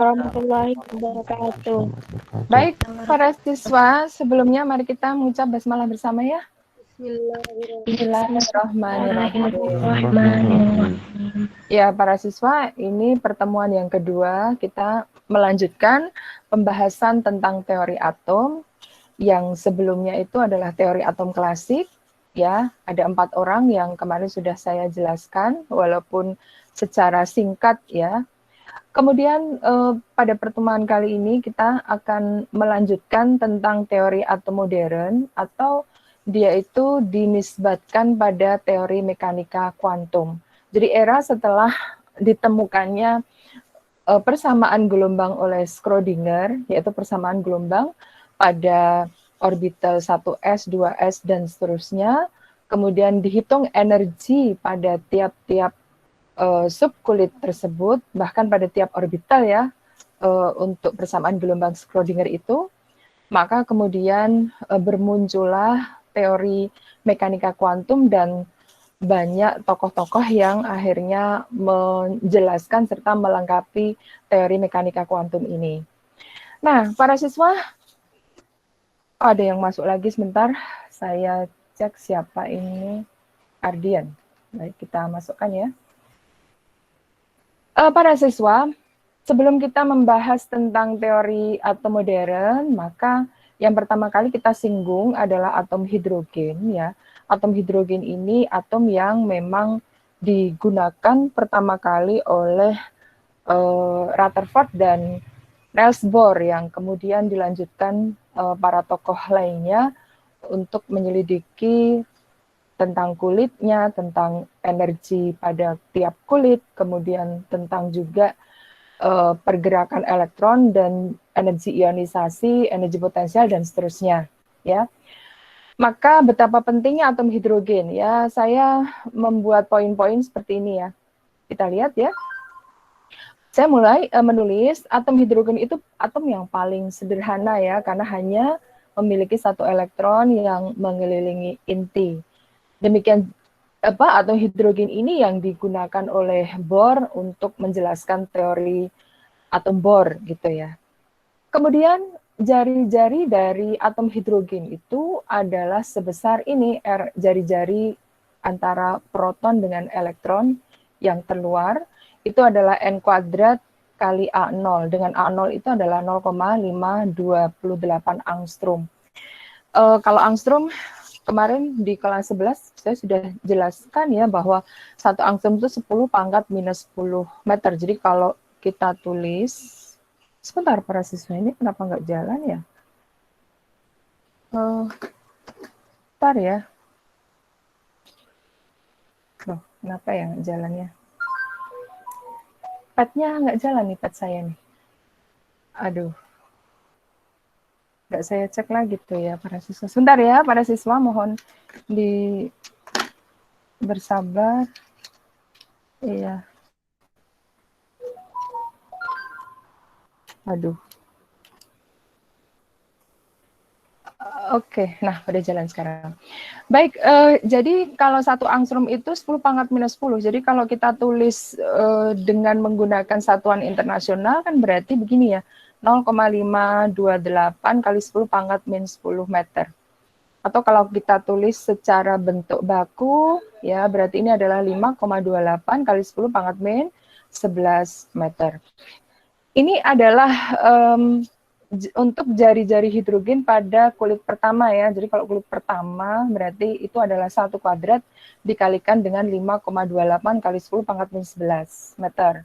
warahmatullahi wabarakatuh. Baik, para siswa, sebelumnya mari kita mengucap basmalah bersama ya. Bismillahirrahmanirrahim. Ya, para siswa, ini pertemuan yang kedua kita melanjutkan pembahasan tentang teori atom. Yang sebelumnya itu adalah teori atom klasik. Ya, ada 4 orang yang kemarin sudah saya jelaskan, walaupun secara singkat ya. Kemudian pada pertemuan kali ini kita akan melanjutkan tentang teori atom modern atau dia itu dinisbatkan pada teori mekanika kuantum. Jadi era setelah ditemukannya persamaan gelombang oleh Schrödinger, yaitu persamaan gelombang pada orbital 1s, 2s, dan seterusnya. Kemudian dihitung energi pada tiap-tiap subkulit tersebut, bahkan pada tiap orbital ya, untuk persamaan gelombang Schrödinger itu, maka kemudian bermuncullah teori mekanika kuantum dan banyak tokoh-tokoh yang akhirnya menjelaskan serta melengkapi teori mekanika kuantum ini. Nah, para siswa, ada yang masuk lagi sebentar, saya cek siapa ini, Ardian. Baik, kita masukkan ya. Para siswa, sebelum kita membahas tentang teori atom modern, maka yang pertama kali kita singgung adalah atom hidrogen ya. Atom hidrogen ini atom yang memang digunakan pertama kali oleh Rutherford dan Niels Bohr yang kemudian dilanjutkan para tokoh lainnya untuk menyelidiki tentang kulitnya, tentang energi pada tiap kulit, kemudian tentang juga pergerakan elektron dan energi ionisasi, energi potensial dan seterusnya, ya. Maka betapa pentingnya atom hidrogen ya. Saya membuat poin-poin seperti ini ya. Kita lihat ya. Saya mulai menulis atom hidrogen itu atom yang paling sederhana ya, karena hanya memiliki satu elektron yang mengelilingi inti. Demikian atom hidrogen ini yang digunakan oleh Bohr untuk menjelaskan teori atom Bohr gitu ya. Kemudian jari-jari dari atom hidrogen itu adalah sebesar ini, jari-jari antara proton dengan elektron yang terluar itu adalah N kuadrat kali A0, dengan A0 itu adalah 0,528 angstrom. Kalau angstrom kemarin di kelas 11 saya sudah jelaskan ya bahwa 1 angstrom itu 10 pangkat minus 10 meter. Jadi kalau kita tulis, sebentar para siswa ini kenapa nggak jalan ya? Bentar ya. Loh, kenapa ya jalannya? Padnya nggak jalan nih, pad saya nih. Aduh. Nggak saya cek lagi tuh ya para siswa. Sebentar ya para siswa, mohon bersabar. Iya. Aduh. Oke, nah udah jalan sekarang. Baik, jadi kalau 1 angstrom itu 10 pangkat minus 10. Jadi kalau kita tulis dengan menggunakan satuan internasional kan berarti begini ya, 0,528 kali 10 pangkat minus 10 meter. Atau kalau kita tulis secara bentuk baku, ya berarti ini adalah 5,28 kali 10 pangkat min 11 meter. Ini adalah untuk jari-jari hidrogen pada kulit pertama ya. Jadi kalau kulit pertama berarti itu adalah 1 kuadrat dikalikan dengan 5,28 kali 10 pangkat min 11 meter.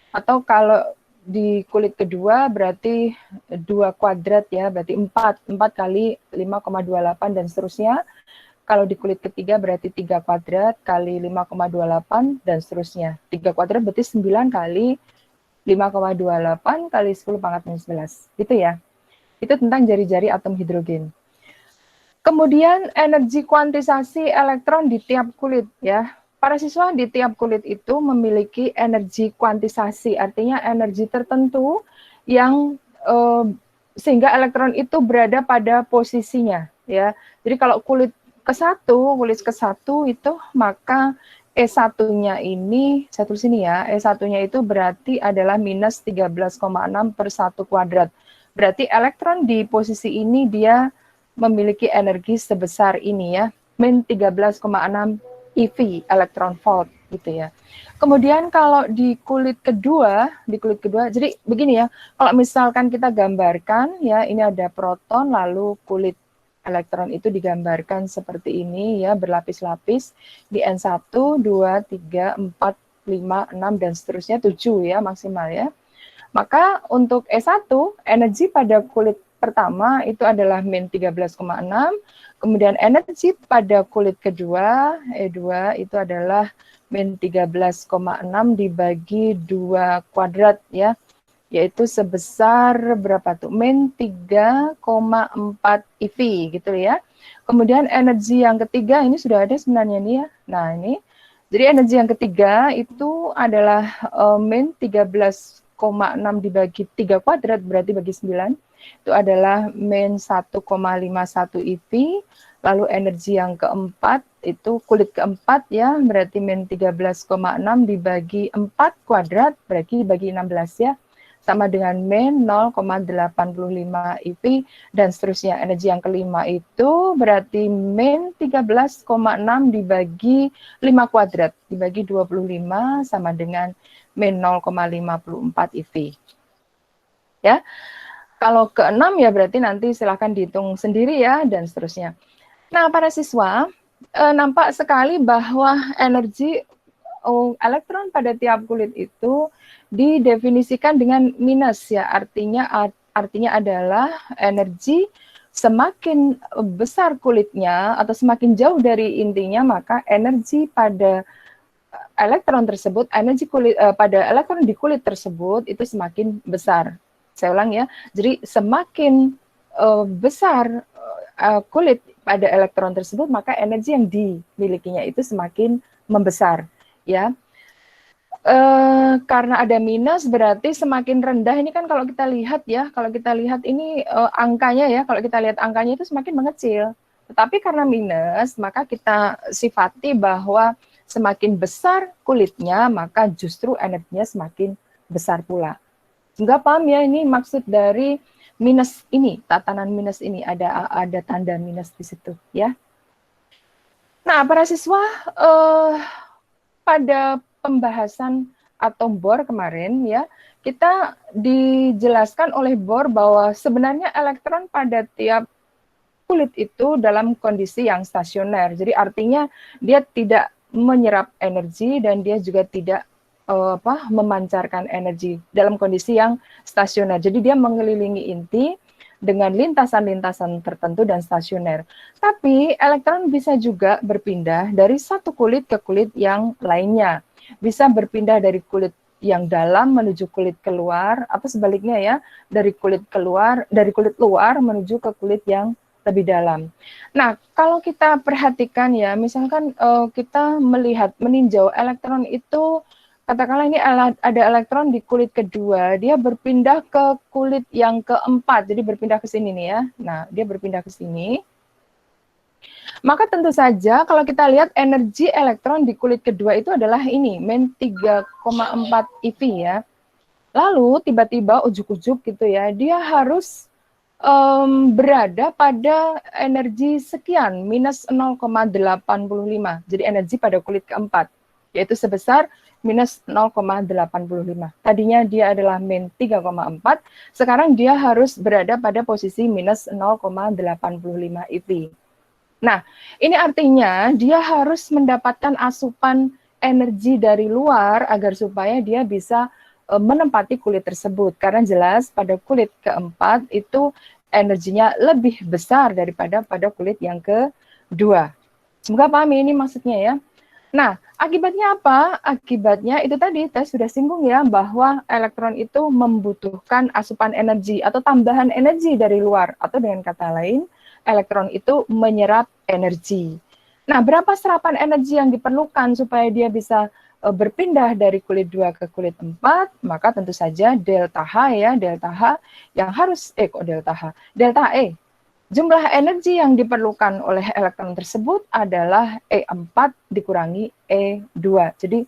Atau kalau di kulit kedua berarti 2 kuadrat ya, berarti 4 kali 5,28 dan seterusnya. Kalau di kulit ketiga berarti 3 kuadrat kali 5,28 dan seterusnya. 3 kuadrat berarti 9 kali 5,28 kali 10 pangkat minus 11. Gitu ya. Itu tentang jari-jari atom hidrogen. Kemudian energi kuantisasi elektron di tiap kulit ya. Para siswa di tiap kulit itu memiliki energi kuantisasi, artinya energi tertentu yang sehingga elektron itu berada pada posisinya ya. Jadi kalau kulit ke-1 itu maka E1-nya ini, saya tulis sini ya, E1-nya itu berarti adalah minus 13,6 per 1 kuadrat. Berarti elektron di posisi ini dia memiliki energi sebesar ini ya, min 13,6 eV, elektron volt gitu ya. Kemudian kalau di kulit kedua, jadi begini ya, kalau misalkan kita gambarkan ya, ini ada proton lalu kulit elektron itu digambarkan seperti ini ya, berlapis-lapis di N1, 2, 3, 4, 5, 6 dan seterusnya 7 ya maksimal ya. Maka untuk E1 energi pada kulit pertama itu adalah min 13,6, kemudian energi pada kulit kedua E2 itu adalah min 13,6 dibagi 2 kuadrat ya, yaitu sebesar berapa tuh? Min 3,4 eV gitu ya. Kemudian energi yang ketiga ini sudah ada sebenarnya nih ya. Nah ini, jadi energi yang ketiga itu adalah min 13,6 dibagi 3 kuadrat berarti bagi 9. Itu adalah min 1,51 eV. Lalu energi yang keempat itu kulit keempat ya, berarti min 13,6 dibagi 4 kuadrat berarti bagi 16 ya, sama dengan min 0,85 eV dan seterusnya. Energi yang kelima itu berarti min 13,6 dibagi 5 kuadrat dibagi 25 sama dengan min 0,54 eV. Ya. Kalau keenam ya berarti nanti silahkan dihitung sendiri ya dan seterusnya. Nah, para siswa, nampak sekali bahwa energi elektron pada tiap kulit itu didefinisikan dengan minus ya, artinya adalah energi semakin besar kulitnya atau semakin jauh dari intinya, maka energi pada elektron tersebut, energi kulit pada elektron di kulit tersebut itu semakin besar. Saya ulang ya, jadi semakin besar kulit pada elektron tersebut, maka energi yang dimilikinya itu semakin membesar ya. Karena ada minus berarti semakin rendah. Ini kan kalau kita lihat ya, kalau kita lihat ini angkanya ya, kalau kita lihat angkanya itu semakin mengecil. Tetapi karena minus, maka kita sifati bahwa semakin besar kulitnya, maka justru energinya semakin besar pula. Enggak paham ya, ini maksud dari minus ini, tatanan minus ini, ada tanda minus di situ ya. Nah, para siswa, pada pembahasan atom Bohr kemarin ya, kita dijelaskan oleh Bohr bahwa sebenarnya elektron pada tiap kulit itu dalam kondisi yang stasioner. Jadi artinya dia tidak menyerap energi dan dia juga tidak memancarkan energi dalam kondisi yang stasioner. Jadi dia mengelilingi inti dengan lintasan-lintasan tertentu dan stasioner. Tapi elektron bisa juga berpindah dari satu kulit ke kulit yang lainnya. Bisa berpindah dari kulit yang dalam menuju kulit keluar, atau sebaliknya ya, dari kulit luar menuju ke kulit yang lebih dalam. Nah, kalau kita perhatikan ya, misalkan kita meninjau elektron itu, katakanlah ini ada elektron di kulit kedua, dia berpindah ke kulit yang keempat, jadi berpindah ke sini nih ya. Nah, dia berpindah ke sini. Maka tentu saja kalau kita lihat energi elektron di kulit kedua itu adalah ini, min 3,4 eV ya. Lalu tiba-tiba ujuk-ujuk gitu ya, dia harus berada pada energi sekian, minus 0,85. Jadi energi pada kulit keempat, yaitu sebesar minus 0,85. Tadinya dia adalah min 3,4, sekarang dia harus berada pada posisi minus 0,85 eV. Nah, ini artinya dia harus mendapatkan asupan energi dari luar agar supaya dia bisa menempati kulit tersebut. Karena jelas pada kulit keempat itu energinya lebih besar daripada pada kulit yang kedua. Semoga paham ini maksudnya ya. Nah, akibatnya apa? Akibatnya itu tadi, saya sudah singgung ya, bahwa elektron itu membutuhkan asupan energi atau tambahan energi dari luar. Atau dengan kata lain, elektron itu menyerap energi. Nah, berapa serapan energi yang diperlukan supaya dia bisa berpindah dari kulit 2 ke kulit 4? Maka tentu saja delta H ya, delta H yang harus, delta H, delta E. Jumlah energi yang diperlukan oleh elektron tersebut adalah E4 dikurangi E2. Jadi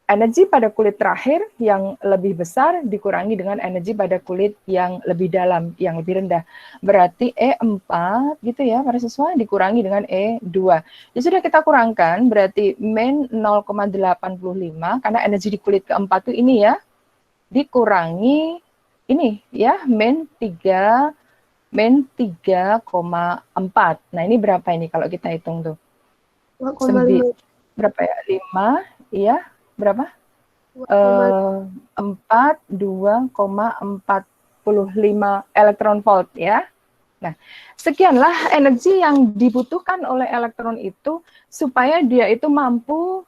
energi pada kulit terakhir yang lebih besar dikurangi dengan energi pada kulit yang lebih dalam, yang lebih rendah. Berarti E4 gitu ya para siswa dikurangi dengan E2. Ya sudah kita kurangkan, berarti min 0,85 karena energi di kulit keempat itu ini ya, dikurangi ini ya, min 3,4. Nah, ini berapa ini kalau kita hitung tuh? 2,5. Berapa ya? 5, iya, berapa? 42,45 elektron volt ya. Nah, sekianlah energi yang dibutuhkan oleh elektron itu supaya dia itu mampu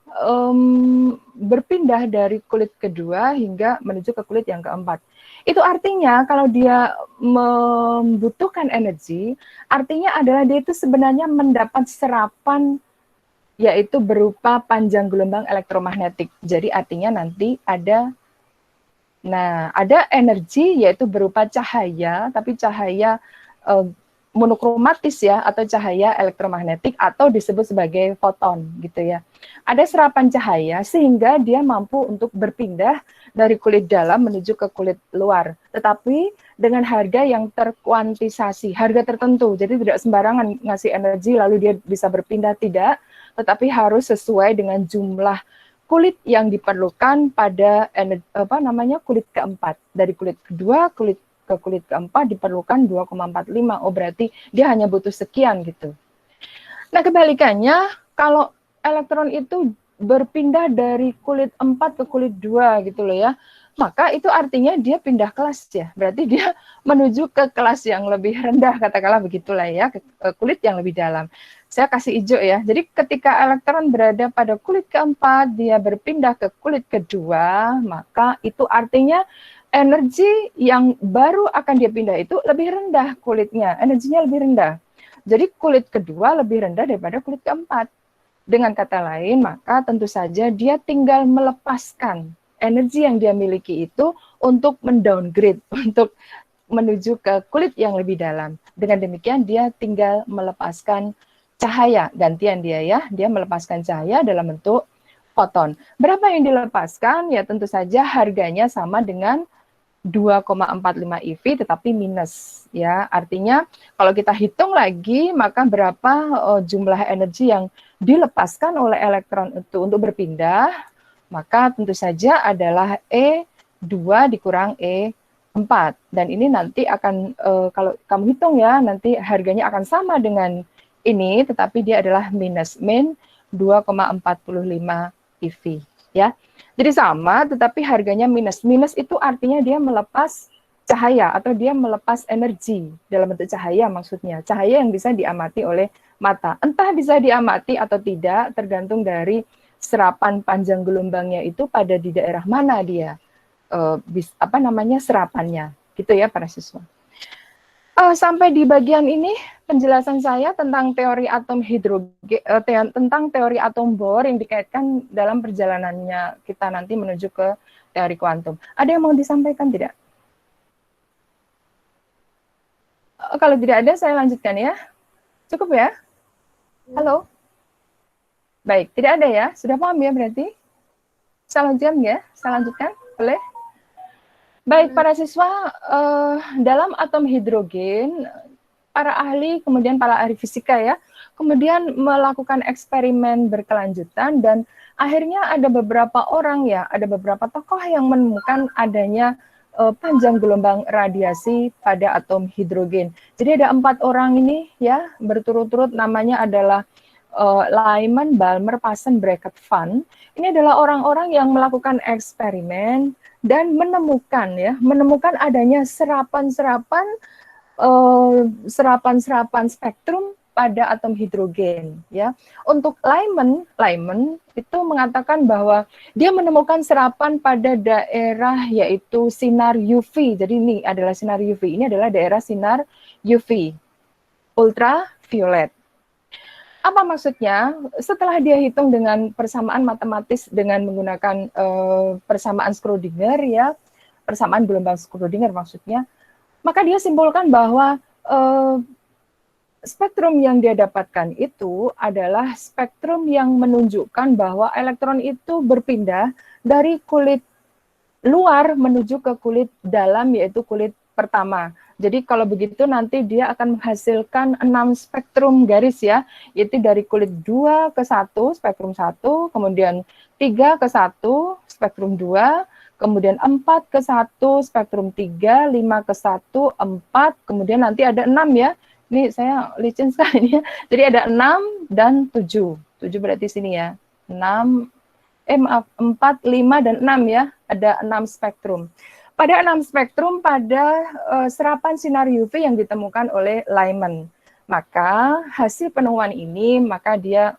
berpindah dari kulit kedua hingga menuju ke kulit yang keempat. Itu artinya kalau dia membutuhkan energi, artinya adalah dia itu sebenarnya mendapat serapan yaitu berupa panjang gelombang elektromagnetik. Jadi artinya nanti ada energi yaitu berupa cahaya, tapi cahaya monokromatis ya, atau cahaya elektromagnetik atau disebut sebagai foton gitu ya. Ada serapan cahaya sehingga dia mampu untuk berpindah dari kulit dalam menuju ke kulit luar. Tetapi dengan harga yang terkuantisasi, harga tertentu. Jadi tidak sembarangan ngasih energi lalu dia bisa berpindah, tidak, tetapi harus sesuai dengan jumlah kulit yang diperlukan pada kulit keempat. Dari kulit kedua ke kulit keempat diperlukan 2,45. Oh, berarti dia hanya butuh sekian gitu. Nah, kebalikannya kalau elektron itu berpindah dari kulit 4 ke kulit 2 gitu loh ya, maka itu artinya dia pindah kelas ya. Berarti dia menuju ke kelas yang lebih rendah, katakanlah begitulah ya, ke kulit yang lebih dalam. Saya kasih hijau ya. Jadi ketika elektron berada pada kulit keempat, dia berpindah ke kulit kedua, maka itu artinya energi yang baru akan dia pindah itu lebih rendah kulitnya, energinya lebih rendah. Jadi kulit kedua lebih rendah daripada kulit keempat. Dengan kata lain, maka tentu saja dia tinggal melepaskan energi yang dia miliki itu untuk mendowngrade, untuk menuju ke kulit yang lebih dalam. Dengan demikian dia tinggal melepaskan cahaya, gantian dia ya, dia melepaskan cahaya dalam bentuk foton. Berapa yang dilepaskan? Ya tentu saja harganya sama dengan 2,45 EV tetapi minus ya. Artinya kalau kita hitung lagi maka berapa jumlah energi yang dilepaskan oleh elektron itu untuk berpindah, maka tentu saja adalah E2 dikurang E4. Dan ini nanti akan kalau kamu hitung ya, nanti harganya akan sama dengan ini tetapi dia adalah minus, min 2,45 EV ya. Jadi sama, tetapi harganya minus. Minus itu artinya dia melepas cahaya atau dia melepas energi dalam bentuk cahaya maksudnya. Cahaya yang bisa diamati oleh mata. Entah bisa diamati atau tidak, tergantung dari serapan panjang gelombangnya itu pada di daerah mana dia serapannya. Gitu ya para siswa. Sampai di bagian ini penjelasan saya tentang teori atom hidrogen, tentang teori atom Bohr yang dikaitkan dalam perjalanannya kita nanti menuju ke teori kuantum. Ada yang mau disampaikan tidak? Kalau tidak ada, saya lanjutkan ya. Cukup ya? Halo? Baik, tidak ada ya? Sudah paham ya berarti? Saya lanjutkan ya? Saya lanjutkan? Boleh? Baik, para siswa, dalam atom hidrogen, para ahli, kemudian para ahli fisika ya, kemudian melakukan eksperimen berkelanjutan dan akhirnya ada beberapa orang ya, ada beberapa tokoh yang menemukan adanya panjang gelombang radiasi pada atom hidrogen. Jadi ada 4 orang ini ya, berturut-turut namanya adalah Lyman, Balmer, Paschen, Brackett, Van. Ini adalah orang-orang yang melakukan eksperimen dan menemukan adanya serapan-serapan spektrum pada atom hidrogen ya. Untuk Lyman itu mengatakan bahwa dia menemukan serapan pada daerah yaitu sinar UV. Jadi ini adalah sinar UV. Ini adalah daerah sinar UV ultraviolet. Apa maksudnya? Setelah dia hitung dengan persamaan matematis dengan menggunakan persamaan Schrödinger ya, persamaan gelombang Schrödinger maksudnya, maka dia simpulkan bahwa spektrum yang dia dapatkan itu adalah spektrum yang menunjukkan bahwa elektron itu berpindah dari kulit luar menuju ke kulit dalam, yaitu kulit pertama. Jadi kalau begitu nanti dia akan menghasilkan 6 spektrum garis ya, yaitu dari kulit 2 ke 1, spektrum 1, kemudian 3 ke 1, spektrum 2, kemudian 4 ke 1, spektrum 3, 5 ke 1, 4, kemudian nanti ada 6 ya. Ini saya licin sekali ya. Jadi ada 6 dan 7. 7 berarti sini ya. 6, maaf, 4, 5, dan 6 ya. Ada 6 spektrum. Pada 6 spektrum pada serapan sinar UV yang ditemukan oleh Lyman. Maka hasil penemuan ini, maka dia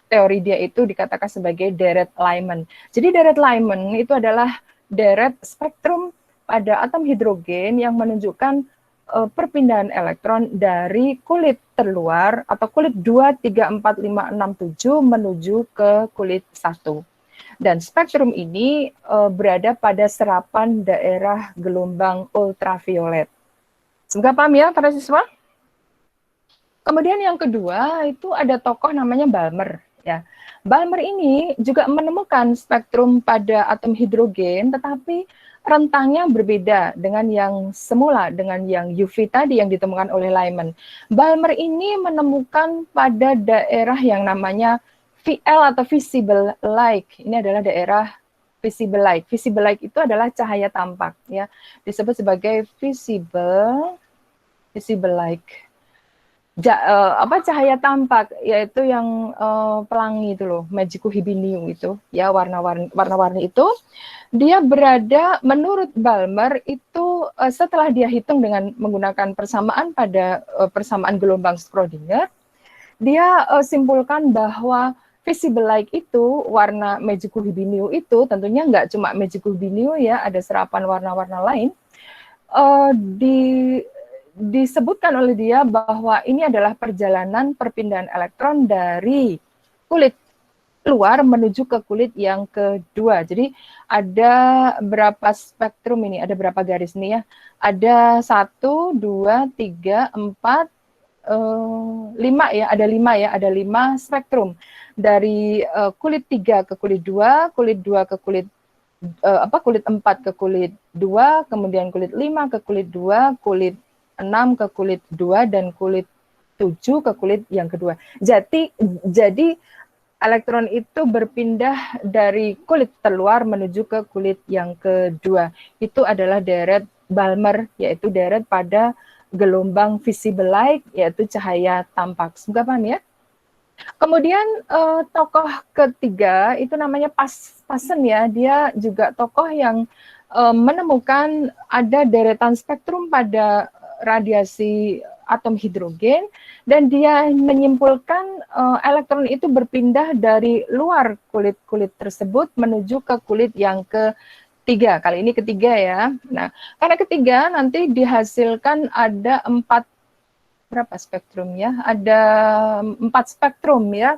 teori dia itu dikatakan sebagai deret Lyman. Jadi deret Lyman itu adalah deret spektrum pada atom hidrogen yang menunjukkan perpindahan elektron dari kulit terluar atau kulit 2, 3, 4, 5, 6, 7 menuju ke kulit 1. Dan spektrum ini berada pada serapan daerah gelombang ultraviolet. Semoga paham ya para siswa? Kemudian yang kedua itu ada tokoh namanya Balmer. Ya. Balmer ini juga menemukan spektrum pada atom hidrogen, tetapi rentangnya berbeda dengan yang semula, dengan yang UV tadi yang ditemukan oleh Lyman. Balmer ini menemukan pada daerah yang namanya VL atau visible light. Ini adalah daerah visible light. Visible light itu adalah cahaya tampak, ya, disebut sebagai visible light. Cahaya tampak, yaitu yang pelangi itu loh, magico hibinium itu, ya, warna-warni itu, dia berada menurut Balmer itu setelah dia hitung dengan menggunakan persamaan pada persamaan gelombang Schrödinger, dia simpulkan bahwa visible light itu warna magico hibinium itu tentunya nggak cuma magico hibinium ya, ada serapan warna-warna lain. Disebutkan oleh dia bahwa ini adalah perjalanan perpindahan elektron dari kulit luar menuju ke kulit yang kedua. Jadi ada berapa spektrum ini? Ada berapa garis nih ya? Ada 1, 2, 3, 4, 5 ya. Ada 5 ya. Ada 5 spektrum dari kulit 3 ke kulit 2, kulit 2 ke kulit kulit 4 ke kulit 2, kemudian kulit 5 ke kulit 2, kulit 6 ke kulit 2, dan kulit 7 ke kulit yang kedua. Jadi elektron itu berpindah dari kulit terluar menuju ke kulit yang kedua. Itu adalah deret Balmer, yaitu deret pada gelombang visible light, yaitu cahaya tampak. Semoga paham ya? Kemudian tokoh ketiga itu namanya Paschen ya. Dia juga tokoh yang menemukan ada deretan spektrum pada radiasi atom hidrogen, dan dia menyimpulkan elektron itu berpindah dari luar kulit-kulit tersebut menuju ke kulit yang ketiga. Kali ini ketiga ya. Nah, karena ketiga nanti dihasilkan ada berapa spektrum ya? Ada 4 spektrum ya.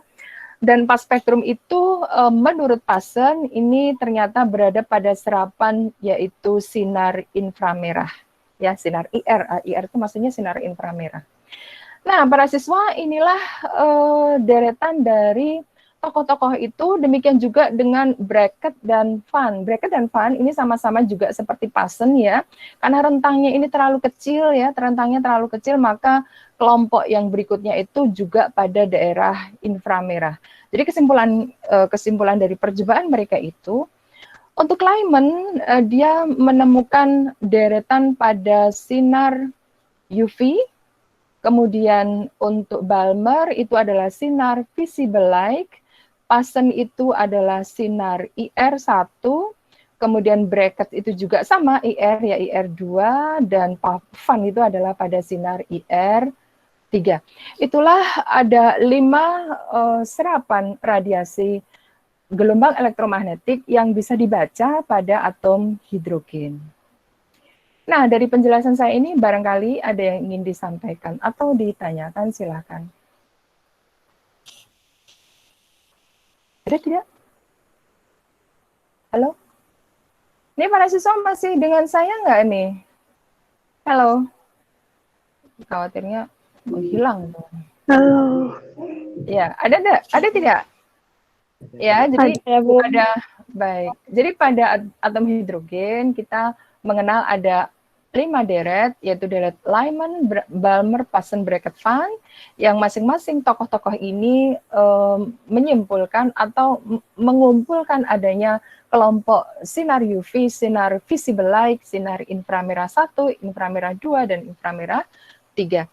Dan 4 spektrum itu menurut Paschen ini ternyata berada pada serapan yaitu sinar inframerah. Ya, sinar IR. IR itu maksudnya sinar inframerah. Nah, para siswa, inilah deretan dari tokoh-tokoh itu. Demikian juga dengan Brackett dan Van. Brackett dan Van ini sama-sama juga seperti Paschen ya. Karena rentangnya ini terlalu kecil ya, rentangnya terlalu kecil, maka kelompok yang berikutnya itu juga pada daerah inframerah. Jadi kesimpulan dari percobaan mereka itu, untuk Lyman dia menemukan deretan pada sinar UV, kemudian untuk Balmer itu adalah sinar visible light, Paschen itu adalah sinar IR1, kemudian Brackett itu juga sama IR ya IR2, dan Van itu adalah pada sinar IR3. Itulah ada 5 serapan radiasi gelombang elektromagnetik yang bisa dibaca pada atom hidrogen. Nah, dari penjelasan saya ini barangkali ada yang ingin disampaikan atau ditanyakan, silakan. Ada tidak? Halo? Ini para siswa masih dengan saya nggak ini? Halo? khawatirnya menghilang. Halo. Ya, ada tidak? Ya, jadi Ada ya, Bu. baik. Jadi pada atom hidrogen kita mengenal ada 5 deret, yaitu deret Lyman, Balmer, Paschen, Brackett, Van, yang masing-masing tokoh-tokoh ini menyimpulkan atau mengumpulkan adanya kelompok sinar UV, sinar visible light, sinar inframerah 1, inframerah 2, dan inframerah 3.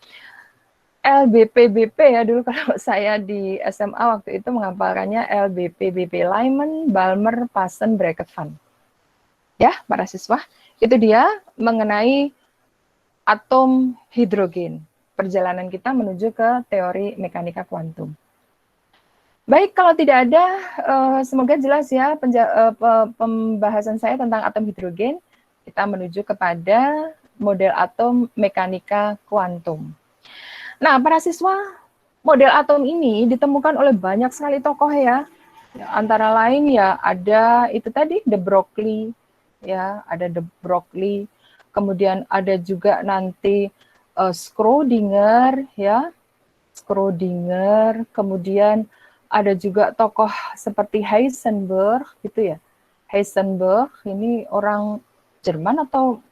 LBPBP ya dulu kalau saya di SMA waktu itu menghafalkannya LBPBP, Lyman, Balmer, Paschen, Brackett, Van. Ya, para siswa, itu dia mengenai atom hidrogen. Perjalanan kita menuju ke teori mekanika kuantum. Baik, kalau tidak ada, semoga jelas ya pembahasan saya tentang atom hidrogen. Kita menuju kepada model atom mekanika kuantum. Nah, para siswa, model atom ini ditemukan oleh banyak sekali tokoh ya. Antara lain ya ada itu tadi de Broglie, ya, ada de Broglie. Kemudian ada juga nanti Schrödinger, ya, Schrödinger. Kemudian ada juga tokoh seperti Heisenberg, gitu ya. Heisenberg ini orang Jerman atau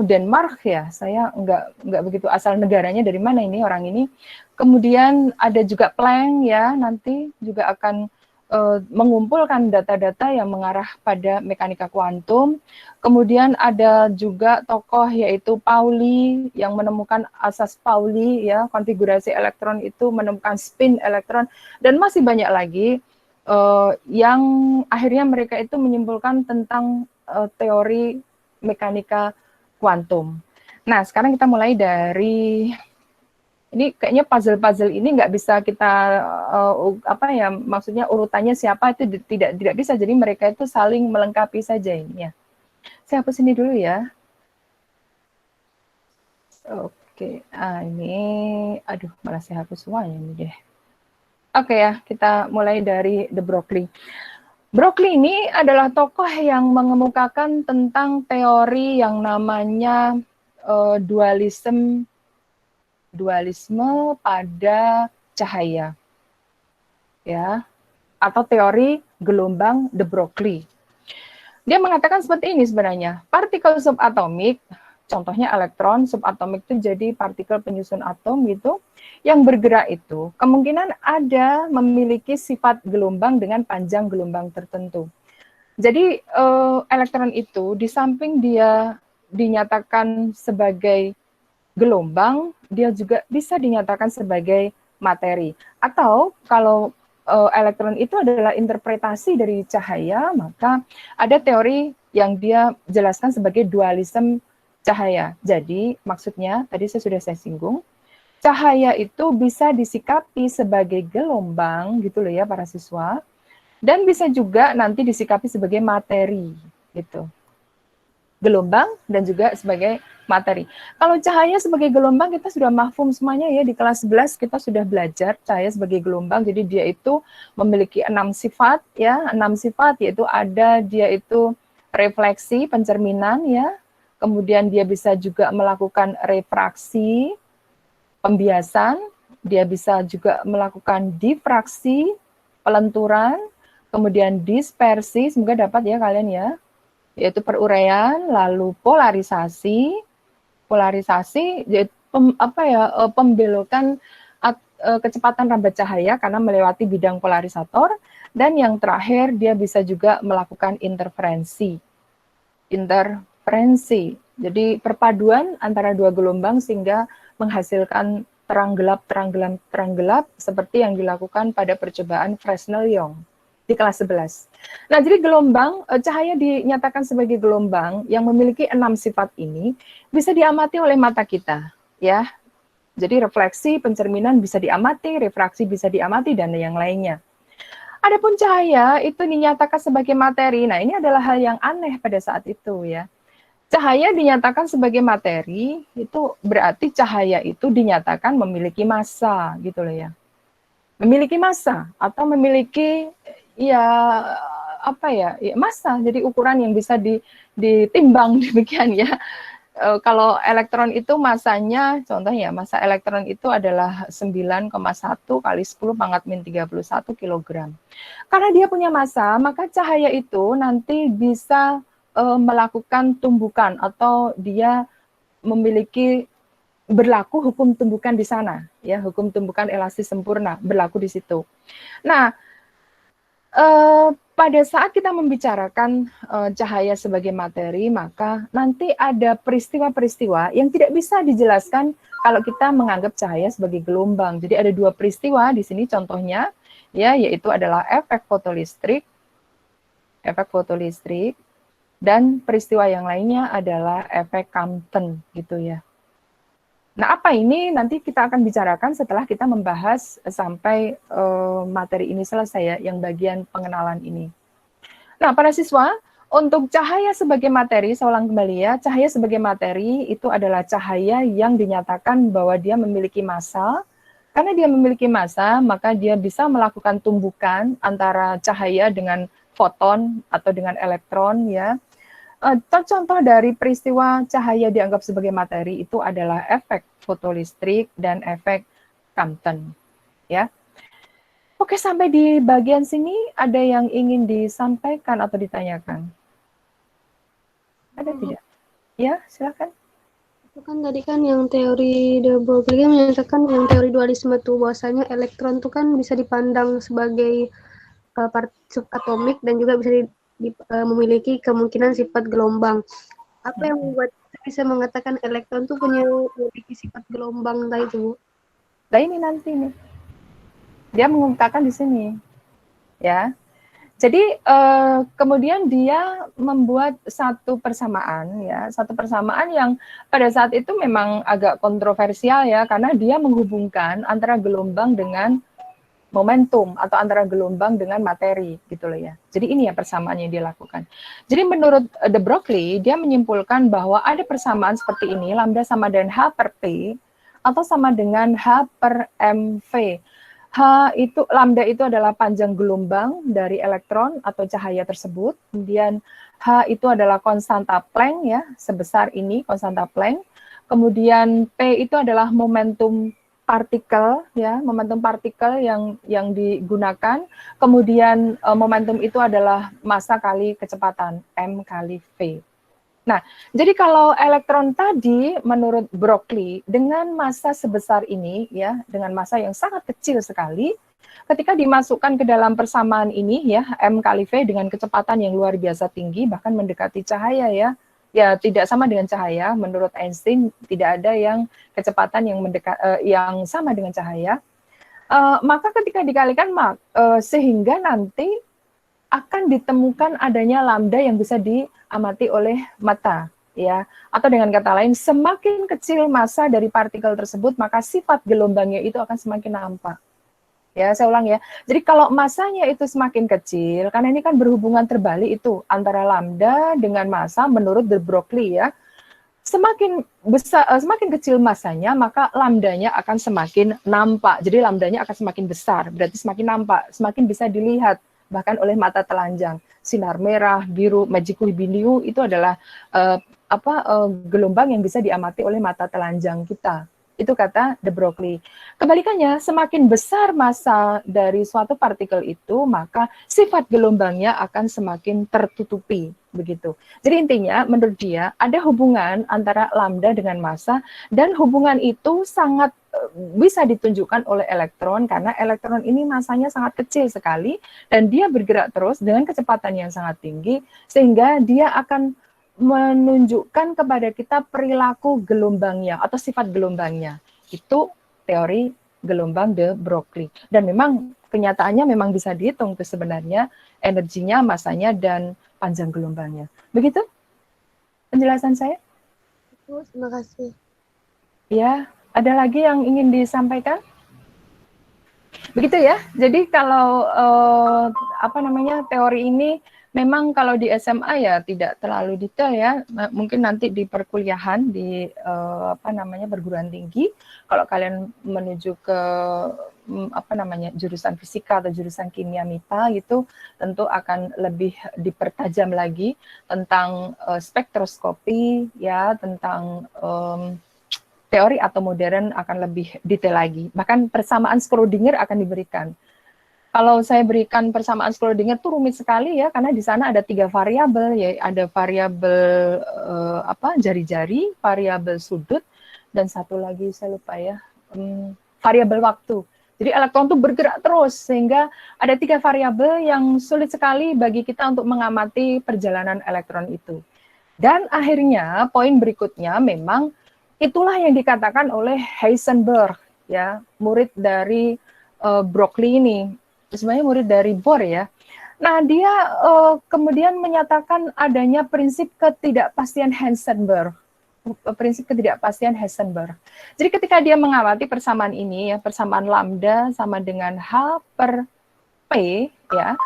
Denmark ya, saya nggak begitu asal negaranya dari mana ini orang ini. Kemudian ada juga Planck ya, nanti juga akan mengumpulkan data-data yang mengarah pada mekanika kuantum. Kemudian ada juga tokoh yaitu Pauli yang menemukan asas Pauli ya, konfigurasi elektron itu menemukan spin elektron, dan masih banyak lagi yang akhirnya mereka itu menyimpulkan tentang teori mekanika kuantum. Nah, sekarang kita mulai dari ini kayaknya puzzle-puzzle ini nggak bisa kita apa ya, maksudnya urutannya siapa itu tidak bisa. Jadi mereka itu saling melengkapi saja ini ya. Saya hapus ini dulu ya. Oke, ini aduh malah saya hapus semuanya ini deh. Oke ya, kita mulai dari de Broglie. Broglie ini adalah tokoh yang mengemukakan tentang teori yang namanya dualisme pada cahaya, ya, atau teori gelombang de Broglie. Dia mengatakan seperti ini sebenarnya, partikel subatomik, contohnya elektron subatomik itu jadi partikel penyusun atom gitu, yang bergerak itu kemungkinan ada memiliki sifat gelombang dengan panjang gelombang tertentu. Jadi elektron itu di samping dia dinyatakan sebagai gelombang, dia juga bisa dinyatakan sebagai materi. Atau kalau elektron itu adalah interpretasi dari cahaya, maka ada teori yang dia jelaskan sebagai dualisme cahaya. Jadi maksudnya tadi saya singgung, cahaya itu bisa disikapi sebagai gelombang gitu loh ya para siswa, dan bisa juga nanti disikapi sebagai materi gitu. Gelombang dan juga sebagai materi. Kalau cahaya sebagai gelombang kita sudah mafhum semuanya ya, di kelas 11 kita sudah belajar cahaya sebagai gelombang. Jadi dia itu memiliki 6 sifat ya, 6 sifat yaitu ada dia itu refleksi, pencerminan ya. Kemudian dia bisa juga melakukan refraksi, pembiasan, dia bisa juga melakukan difraksi, pelenturan, kemudian dispersi, semoga dapat ya kalian ya, yaitu peruraian, lalu polarisasi, yaitu pembelokan kecepatan rambat cahaya karena melewati bidang polarisator, dan yang terakhir dia bisa juga melakukan interferensi. Jadi perpaduan antara dua gelombang sehingga menghasilkan terang gelap seperti yang dilakukan pada percobaan Fresnel-Young di kelas 11. Nah, jadi gelombang, cahaya dinyatakan sebagai gelombang yang memiliki 6 sifat ini bisa diamati oleh mata kita, ya. Jadi refleksi, pencerminan bisa diamati, refraksi bisa diamati, dan yang lainnya. Adapun cahaya itu dinyatakan sebagai materi. Nah, ini adalah hal yang aneh pada saat itu, ya. Cahaya dinyatakan sebagai materi, itu berarti cahaya itu dinyatakan memiliki massa, gitu loh ya. Memiliki massa atau memiliki ya apa ya, massa, jadi ukuran yang bisa ditimbang demikian ya. kalau elektron itu masanya, contohnya massa elektron itu adalah 9,1 kali 10 pangkat min 31 kilogram. Karena dia punya massa, maka cahaya itu nanti bisa melakukan tumbukan atau dia memiliki berlaku hukum tumbukan di sana, ya, hukum tumbukan elastis sempurna berlaku di situ. Nah, pada saat kita membicarakan cahaya sebagai materi, maka nanti ada peristiwa-peristiwa yang tidak bisa dijelaskan kalau kita menganggap cahaya sebagai gelombang. Jadi ada dua peristiwa di sini contohnya, ya, yaitu adalah efek fotolistrik, dan peristiwa yang lainnya adalah efek Compton, gitu ya. Nah, apa ini nanti kita akan bicarakan setelah kita membahas sampai materi ini selesai ya, yang bagian pengenalan ini. Nah, para siswa, untuk cahaya sebagai materi, saya ulang kembali ya, cahaya sebagai materi itu adalah cahaya yang dinyatakan bahwa dia memiliki massa. Karena dia memiliki massa, maka dia bisa melakukan tumbukan antara cahaya dengan foton atau dengan elektron ya. Contoh dari peristiwa cahaya dianggap sebagai materi itu adalah efek fotolistrik dan efek Compton, ya. Oke, sampai di bagian sini ada yang ingin disampaikan atau ditanyakan? Ada tidak? Ya, silakan. Itu kan tadi kan yang teori de Broglie menyatakan yang teori dualisme itu bahwasanya elektron itu kan bisa dipandang sebagai subatomik dan juga bisa memiliki kemungkinan sifat gelombang. Apa yang membuat kita bisa mengatakan elektron itu punya memiliki sifat gelombang tadi itu, Bu? Nah, ini nanti nih. Dia mengungkapkan di sini. Ya. Jadi kemudian dia membuat satu persamaan ya, satu persamaan yang pada saat itu memang agak kontroversial ya, karena dia menghubungkan antara gelombang dengan momentum atau antara gelombang dengan materi gitu loh ya. Jadi ini ya persamaan yang dia lakukan. Jadi menurut de Broglie dia menyimpulkan bahwa ada persamaan seperti ini, lambda sama dengan H per T atau sama dengan H per MV. Lambda itu adalah panjang gelombang dari elektron atau cahaya tersebut. Kemudian H itu adalah konstanta Planck ya, sebesar ini konstanta Planck. Kemudian P itu adalah momentum partikel ya, momentum partikel yang digunakan. Kemudian momentum itu adalah massa kali kecepatan m kali v. Nah, jadi kalau elektron tadi menurut Broglie dengan massa sebesar ini ya, dengan massa yang sangat kecil sekali, ketika dimasukkan ke dalam persamaan ini ya, m kali v dengan kecepatan yang luar biasa tinggi bahkan mendekati cahaya ya. Ya, tidak sama dengan cahaya. Menurut Einstein tidak ada yang kecepatan yang sama dengan cahaya. Maka ketika dikalikan sehingga nanti akan ditemukan adanya lambda yang bisa diamati oleh mata, ya. Atau dengan kata lain, semakin kecil massa dari partikel tersebut, maka sifat gelombangnya itu akan semakin nampak. Ya, saya ulang ya. Jadi kalau massanya itu semakin kecil, karena ini kan berhubungan terbalik itu antara lambda dengan massa menurut de Broglie ya. Semakin besar, semakin kecil massanya, maka lambdanya akan semakin nampak. Jadi lambdanya akan semakin besar, berarti semakin nampak, semakin bisa dilihat bahkan oleh mata telanjang. Sinar merah, biru, magical biniu itu adalah gelombang yang bisa diamati oleh mata telanjang kita. Itu kata de Broglie. Kebalikannya, semakin besar massa dari suatu partikel itu, maka sifat gelombangnya akan semakin tertutupi. Begitu. Jadi intinya, menurut dia, ada hubungan antara lambda dengan massa, dan hubungan itu sangat bisa ditunjukkan oleh elektron, karena elektron ini massanya sangat kecil sekali, dan dia bergerak terus dengan kecepatan yang sangat tinggi, sehingga dia akan menunjukkan kepada kita perilaku gelombangnya atau sifat gelombangnya. Itu teori gelombang de Broglie. Dan memang kenyataannya memang bisa dihitung tuh sebenarnya energinya, massanya, dan panjang gelombangnya. Begitu penjelasan saya? Terima kasih. Ya, ada lagi yang ingin disampaikan? Begitu ya. Jadi kalau teori ini memang kalau di SMA ya tidak terlalu detail ya. Mungkin nanti di perkuliahan di perguruan tinggi, kalau kalian menuju ke jurusan fisika atau jurusan kimia MIPA gitu, tentu akan lebih dipertajam lagi tentang spektroskopi ya, tentang teori atau modern akan lebih detail lagi. Bahkan persamaan Schrödinger akan diberikan. Kalau saya berikan persamaan Schrödinger itu rumit sekali ya, karena di sana ada 3 variabel, ya ada variabel jari-jari, variabel sudut, dan satu lagi saya lupa ya, variabel waktu. Jadi elektron itu bergerak terus, sehingga ada 3 variabel yang sulit sekali bagi kita untuk mengamati perjalanan elektron itu. Dan akhirnya poin berikutnya memang itulah yang dikatakan oleh Heisenberg, ya, murid dari Berkeley ini. Sebenarnya murid dari Bohr ya. Nah, dia kemudian menyatakan adanya prinsip ketidakpastian Heisenberg. Prinsip ketidakpastian Heisenberg. Jadi ketika dia mengamati persamaan ini, ya, persamaan lambda sama dengan H per P, ya,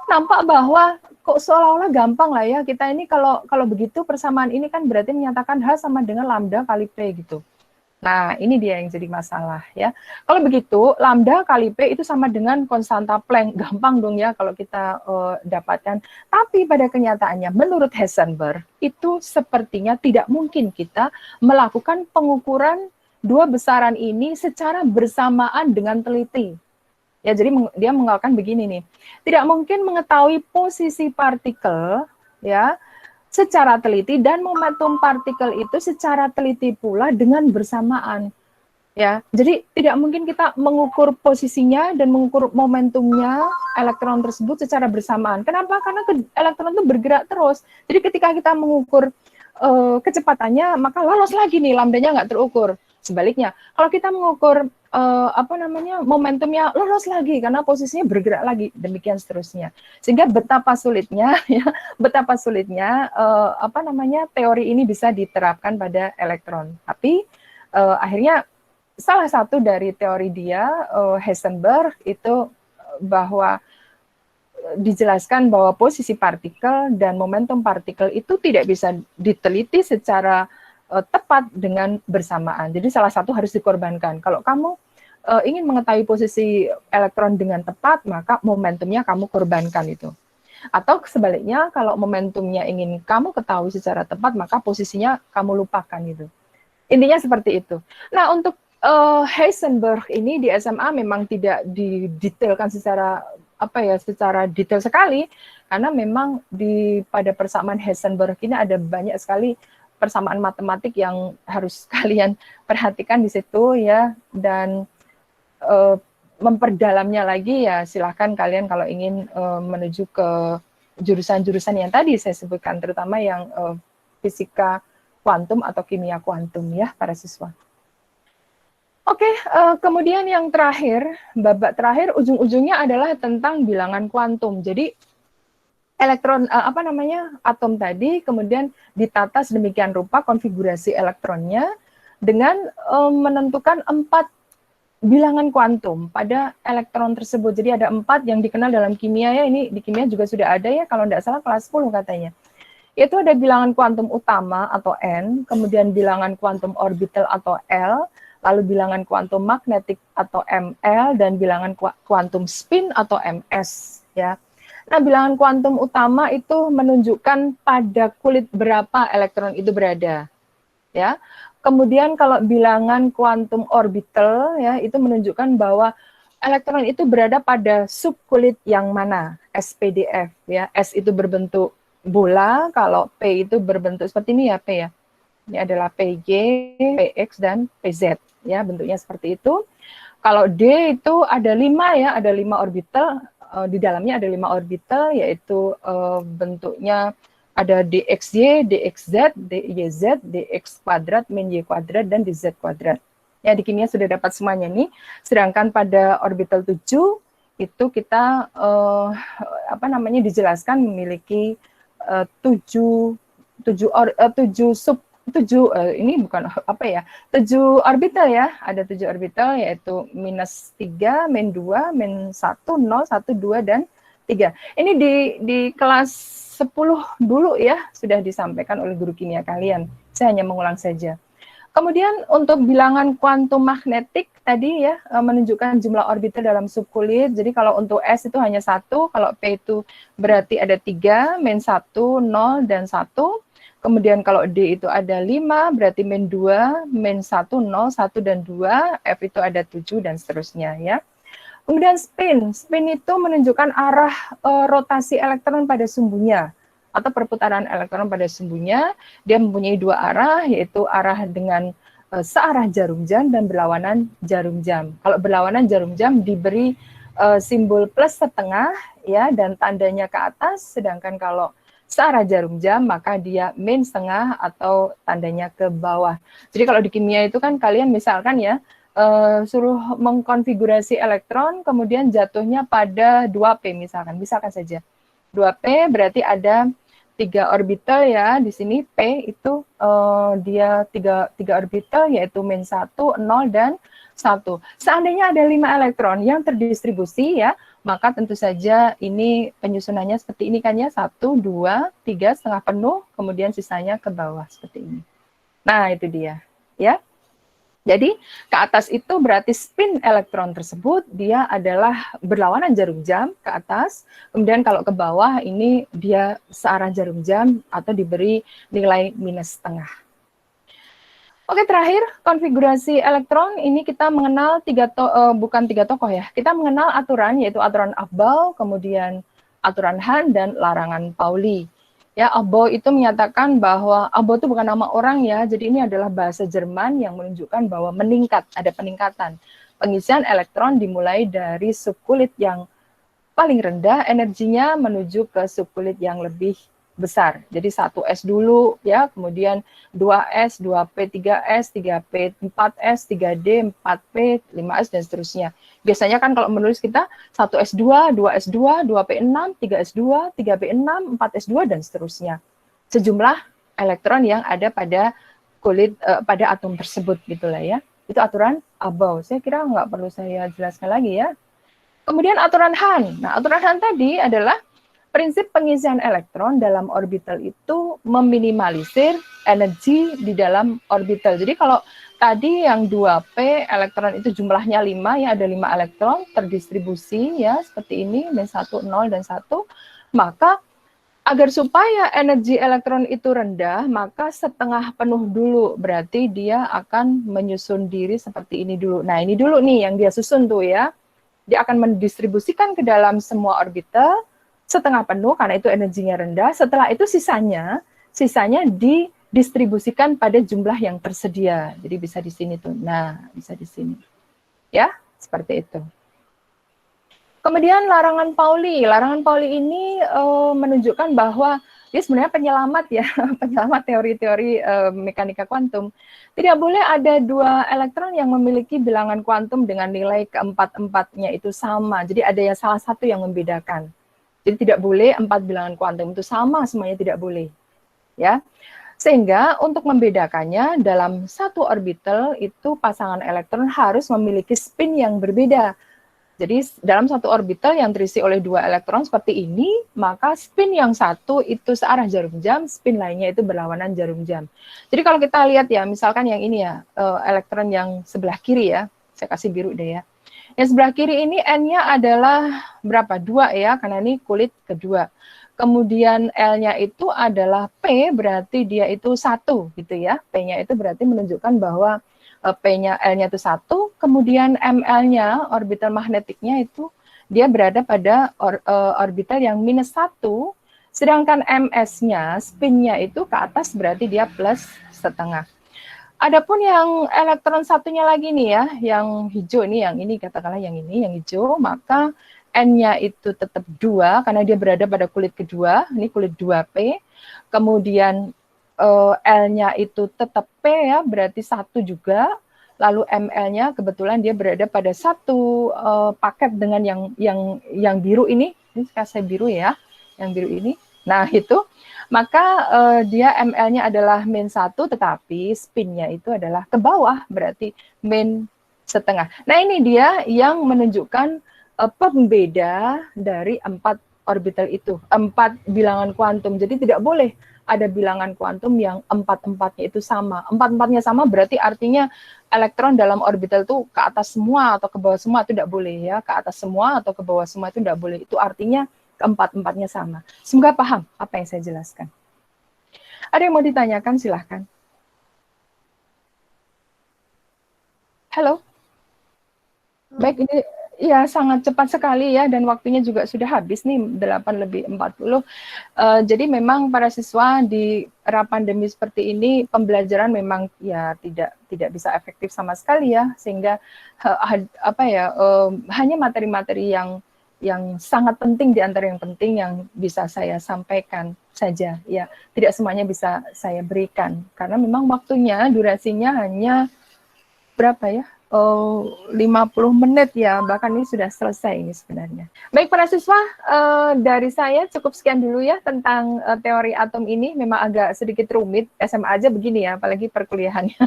nampak bahwa kok seolah-olah gampang lah ya, kita ini kalau begitu persamaan ini kan berarti menyatakan H sama dengan lambda kali P gitu. Nah, ini dia yang jadi masalah ya. Kalau begitu, lambda kali P itu sama dengan konstanta Planck. Gampang dong ya kalau kita dapatkan. Tapi pada kenyataannya, menurut Heisenberg, itu sepertinya tidak mungkin kita melakukan pengukuran dua besaran ini secara bersamaan dengan teliti. Ya, jadi dia mengatakan begini nih. Tidak mungkin mengetahui posisi partikel, ya, secara teliti dan momentum partikel itu secara teliti pula dengan bersamaan, ya. Jadi tidak mungkin kita mengukur posisinya dan mengukur momentumnya elektron tersebut secara bersamaan. Kenapa? Karena elektron itu bergerak terus. Jadi ketika kita mengukur kecepatannya, maka lolos lagi nih, lambdanya nggak terukur. Sebaliknya, kalau kita mengukur momentumnya, lolos lagi karena posisinya bergerak lagi, demikian seterusnya. Sehingga betapa sulitnya ya, teori ini bisa diterapkan pada elektron. Tapi akhirnya salah satu dari teori dia, Heisenberg, itu bahwa dijelaskan bahwa posisi partikel dan momentum partikel itu tidak bisa diteliti secara tepat dengan bersamaan. Jadi salah satu harus dikorbankan. Kalau kamu ingin mengetahui posisi elektron dengan tepat, maka momentumnya kamu korbankan itu. Atau sebaliknya, kalau momentumnya ingin kamu ketahui secara tepat, maka posisinya kamu lupakan itu. Intinya seperti itu. Nah, untuk Heisenberg ini di SMA memang tidak didetailkan secara secara detail sekali, karena memang pada persamaan Heisenberg ini ada banyak sekali persamaan matematik yang harus kalian perhatikan di situ ya, dan memperdalamnya lagi ya silahkan kalian kalau ingin menuju ke jurusan-jurusan yang tadi saya sebutkan, terutama yang fisika kuantum atau kimia kuantum ya para siswa. Oke, kemudian yang terakhir, babak terakhir ujung-ujungnya adalah tentang bilangan kuantum. Jadi elektron atom tadi kemudian ditata sedemikian rupa konfigurasi elektronnya dengan menentukan 4 bilangan kuantum pada elektron tersebut. Jadi ada 4 yang dikenal dalam kimia ya, ini di kimia juga sudah ada ya, kalau tidak salah kelas 10 katanya. Itu ada bilangan kuantum utama atau N, kemudian bilangan kuantum orbital atau L, lalu bilangan kuantum magnetik atau ML, dan bilangan kuantum spin atau MS ya. Nah, bilangan kuantum utama itu menunjukkan pada kulit berapa elektron itu berada. Ya. Kemudian kalau bilangan kuantum orbital ya itu menunjukkan bahwa elektron itu berada pada subkulit yang mana, SPDF ya. S itu berbentuk bola, kalau P itu berbentuk seperti ini ya, P ya. Ini adalah PG, PX dan PZ ya, bentuknya seperti itu. Kalau D itu ada 5 ya, ada 5 orbital. Di dalamnya ada 5 orbital, yaitu bentuknya ada DXY, DXZ, DYZ, DX kuadrat, min Y kuadrat, dan DZ kuadrat. Ya, di kimia sudah dapat semuanya nih. Sedangkan pada orbital 7 itu kita dijelaskan memiliki 7 orbital ya, ada 7 orbital yaitu -3, -2, -1, 0, 1, 2, dan 3. Ini di kelas 10 dulu ya, sudah disampaikan oleh guru kimia kalian. Saya hanya mengulang saja. Kemudian untuk bilangan kuantum magnetik tadi ya, menunjukkan jumlah orbital dalam subkulit. Jadi kalau untuk S itu hanya 1, kalau P itu berarti ada 3, min 1, 0, dan 1. Kemudian kalau D itu ada 5, berarti min 2, min 1, 0, 1, dan 2. F itu ada 7, dan seterusnya ya. Kemudian spin itu menunjukkan arah rotasi elektron pada sumbunya atau perputaran elektron pada sumbunya. Dia mempunyai 2 arah, yaitu arah dengan searah jarum jam dan berlawanan jarum jam. Kalau berlawanan jarum jam diberi simbol plus setengah ya dan tandanya ke atas, sedangkan kalau searah jarum jam maka dia min setengah atau tandanya ke bawah. Jadi kalau di kimia itu kan kalian misalkan ya suruh mengkonfigurasi elektron, kemudian jatuhnya pada 2p misalkan saja. 2p berarti ada 3 orbital ya, di sini p itu dia 3 orbital yaitu min 1, 0, dan 1. Seandainya ada 5 elektron yang terdistribusi ya, maka tentu saja ini penyusunannya seperti ini kan ya, 1, 2, 3 setengah penuh, kemudian sisanya ke bawah seperti ini. Nah itu dia ya. Jadi ke atas itu berarti spin elektron tersebut dia adalah berlawanan jarum jam ke atas. Kemudian kalau ke bawah ini dia searah jarum jam atau diberi nilai minus setengah. Oke, terakhir konfigurasi elektron ini kita mengenal bukan tiga tokoh ya. Kita mengenal aturan yaitu aturan Abel, kemudian aturan Hahn dan larangan Pauli. Ya, Abel itu menyatakan bahwa Abel itu bukan nama orang ya, jadi ini adalah bahasa Jerman yang menunjukkan bahwa ada peningkatan. Pengisian elektron dimulai dari subkulit yang paling rendah energinya menuju ke subkulit yang lebih besar. Jadi 1S dulu ya, kemudian 2S, 2P, 3S, 3P, 4S, 3D, 4P, 5S dan seterusnya. Biasanya kan kalau menulis kita 1S2, 2S2, 2P6, 3S2, 3P6, 4S2 dan seterusnya. Sejumlah elektron yang ada pada kulit pada atom tersebut gitulah ya. Itu aturan Abel. Saya kira nggak perlu saya jelaskan lagi ya. Kemudian aturan Hahn. Nah, aturan Hahn tadi adalah prinsip pengisian elektron dalam orbital itu meminimalisir energi di dalam orbital. Jadi kalau tadi yang 2P elektron itu jumlahnya 5 ya, ada 5 elektron terdistribusi ya seperti ini, min 1, 0 dan 1, maka agar supaya energi elektron itu rendah, maka setengah penuh dulu, berarti dia akan menyusun diri seperti ini dulu. Nah, ini dulu nih yang dia susun tuh ya. Dia akan mendistribusikan ke dalam semua orbital setengah penuh karena itu energinya rendah. Setelah itu sisanya didistribusikan pada jumlah yang tersedia. Jadi bisa di sini tuh. Nah, bisa di sini. Ya, seperti itu. Kemudian larangan Pauli. Larangan Pauli ini menunjukkan bahwa dia sebenarnya penyelamat ya, penyelamat teori-teori mekanika kuantum. Tidak boleh ada 2 elektron yang memiliki bilangan kuantum dengan nilai keempat-empatnya itu sama. Jadi ada yang salah satu yang membedakan. Jadi tidak boleh 4 bilangan kuantum itu sama, semuanya tidak boleh. Ya. Sehingga untuk membedakannya dalam satu orbital itu pasangan elektron harus memiliki spin yang berbeda. Jadi dalam satu orbital yang terisi oleh 2 elektron seperti ini, maka spin yang satu itu searah jarum jam, spin lainnya itu berlawanan jarum jam. Jadi kalau kita lihat ya, misalkan yang ini ya, elektron yang sebelah kiri ya, saya kasih biru deh ya. Yang sebelah kiri ini N-nya adalah berapa? 2 ya, karena ini kulit kedua. Kemudian L-nya itu adalah P, berarti dia itu 1 gitu ya. P-nya itu berarti menunjukkan bahwa P-nya, L-nya itu 1, kemudian ML-nya, orbital magnetiknya itu dia berada pada orbital yang minus 1, sedangkan MS-nya, spin-nya itu ke atas berarti dia plus setengah. Adapun yang elektron satunya lagi nih ya, yang hijau nih, yang ini katakanlah yang ini, yang hijau, maka N-nya itu tetap 2 karena dia berada pada kulit kedua, ini kulit 2P. Kemudian L-nya itu tetap P ya, berarti 1 juga. Lalu ML-nya kebetulan dia berada pada satu paket dengan yang biru ini saya biru ya, yang biru ini. Nah, itu maka dia ML-nya adalah min 1, tetapi spin-nya itu adalah ke bawah, berarti min setengah. Nah, ini dia yang menunjukkan pembeda dari 4 orbital itu, 4 bilangan kuantum. Jadi tidak boleh ada bilangan kuantum yang 4-4-nya itu sama. 4-4-nya sama berarti artinya elektron dalam orbital itu ke atas semua atau ke bawah semua, itu tidak boleh ya. Ke atas semua atau ke bawah semua itu tidak boleh. Itu artinya keempat-empatnya sama. Semoga paham apa yang saya jelaskan. Ada yang mau ditanyakan, silahkan. Halo. Baik, ini ya sangat cepat sekali ya, dan waktunya juga sudah habis nih, 8:40. Jadi memang para siswa di era pandemi seperti ini, pembelajaran memang ya tidak bisa efektif sama sekali ya, sehingga hanya materi-materi yang sangat penting di antara yang penting yang bisa saya sampaikan saja ya, tidak semuanya bisa saya berikan karena memang waktunya, durasinya hanya berapa ya, 50 menit ya, bahkan ini sudah selesai ini sebenarnya. Baik para siswa, dari saya cukup sekian dulu ya tentang teori atom ini. Memang agak sedikit rumit, SMA aja begini ya, apalagi perkuliahannya.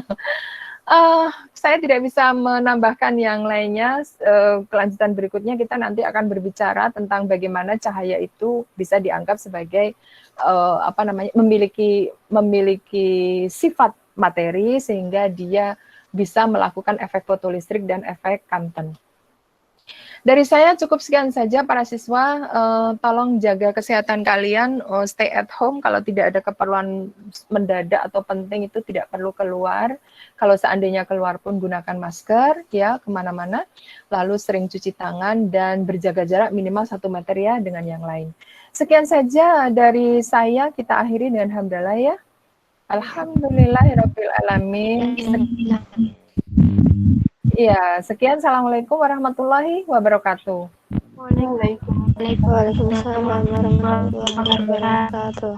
Saya tidak bisa menambahkan yang lainnya. Kelanjutan berikutnya kita nanti akan berbicara tentang bagaimana cahaya itu bisa dianggap sebagai memiliki sifat materi sehingga dia bisa melakukan efek fotolistrik dan efek Compton. Dari saya cukup sekian saja para siswa, tolong jaga kesehatan kalian, stay at home, kalau tidak ada keperluan mendadak atau penting itu tidak perlu keluar. Kalau seandainya keluar pun gunakan masker ya kemana-mana, lalu sering cuci tangan dan berjaga jarak minimal 1 meter ya dengan yang lain. Sekian saja dari saya, kita akhiri dengan hamdalah ya. Alhamdulillahirabbil alamin. Iya, sekian. Assalamualaikum warahmatullahi wabarakatuh. Waalaikumsalam warahmatullahi wabarakatuh.